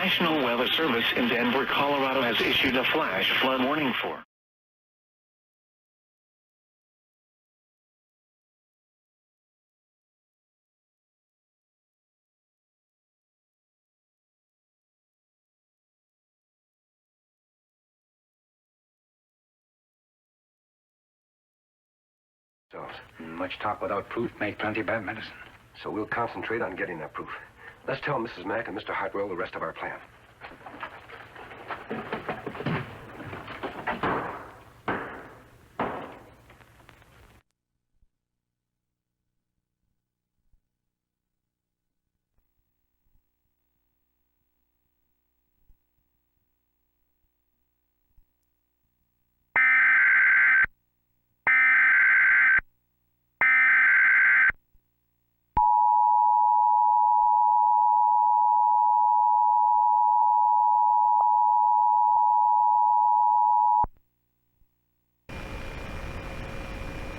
National Weather Service in Denver, Colorado has issued a flash flood warning for. Much talk without proof make plenty bad medicine. So we'll concentrate on getting that proof. Let's tell Mrs. Mack and Mr. Hartwell the rest of our plan.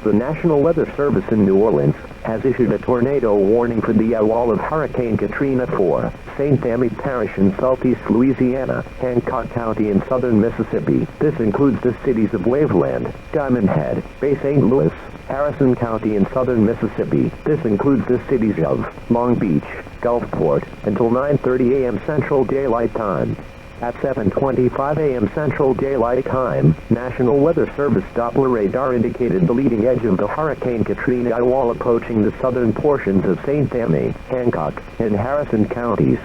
The National Weather Service in New Orleans has issued a tornado warning for the eyewall of Hurricane Katrina for St. Tammany Parish in southeast Louisiana, Hancock County in southern Mississippi. This includes the cities of Waveland, Diamond Head, Bay St. Louis, Harrison County in southern Mississippi. This includes the cities of Long Beach, Gulfport, until 9:30 a.m. Central Daylight Time. At 7:25 a.m. Central Daylight Time, National Weather Service Doppler radar indicated the leading edge of the Hurricane Katrina eyewall approaching the southern portions of St. Tammany, Hancock, and Harrison counties.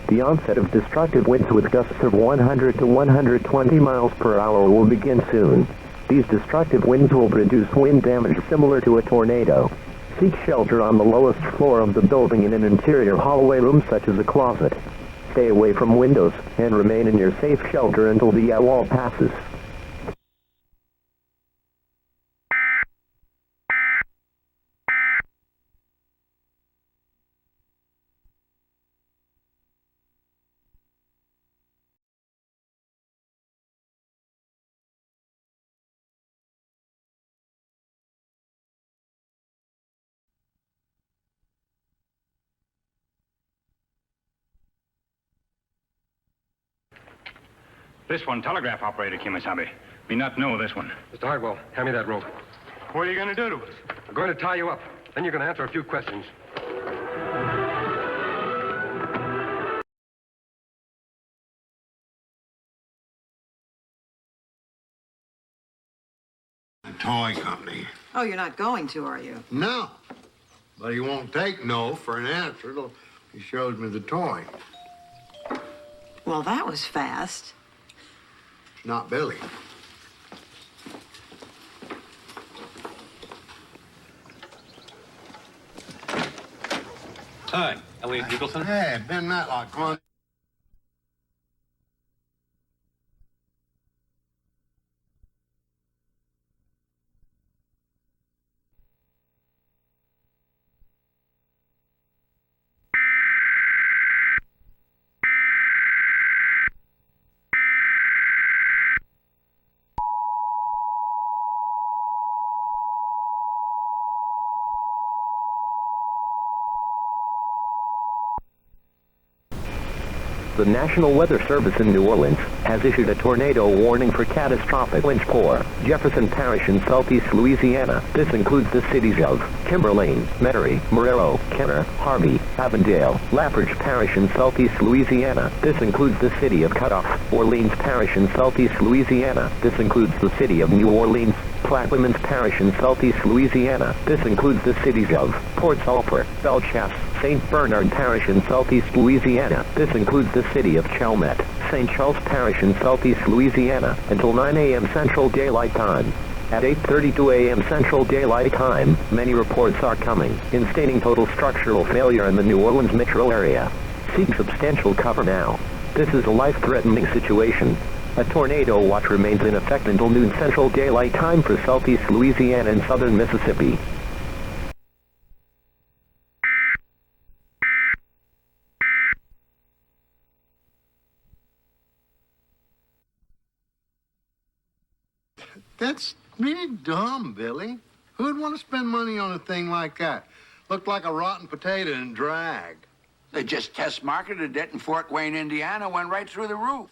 The onset of destructive winds with gusts of 100 to 120 miles per hour will begin soon. These destructive winds will produce wind damage similar to a tornado. Seek shelter on the lowest floor of the building in an interior hallway room such as a closet. Stay away from windows and remain in your safe shelter until the eyewall passes. This one, telegraph operator, Kimasabi. Me not know this one. Mr. Hartwell, hand me that rope. What are you going to do to us? I'm going to tie you up. Then you're going to answer a few questions. A toy company. Oh, you're not going to, are you? No. But he won't take no for an answer till he shows me the toy. Well, that was fast. It's not Billy. Hi, Elliot Eagleton. Hey, Ben Matlock, come on. The National Weather Service in New Orleans has issued a tornado warning for catastrophic winds for Jefferson Parish in southeast Louisiana. This includes the cities of Kimberlane, Metairie, Marrero, Kenner, Harvey, Avondale, Lafferge Parish in southeast Louisiana. This includes the city of Cutoff, Orleans Parish in southeast Louisiana. This includes the city of New Orleans, Plaquemines Parish in southeast Louisiana. This includes the cities of Port Sulphur, Belchasse, St. Bernard Parish in southeast Louisiana. This includes the city of Chalmette, St. Charles Parish in southeast Louisiana, until 9 a.m. Central Daylight Time. At 8:32 a.m. Central Daylight Time, many reports are coming, instating total structural failure in the New Orleans metro area. Seek substantial cover now. This is a life-threatening situation. A tornado watch remains in effect until noon Central Daylight Time for southeast Louisiana and southern Mississippi. That's really dumb, Billy. Who'd want to spend money on a thing like that? Looked like a rotten potato in drag. They just test marketed it in Fort Wayne, Indiana, went right through the roof.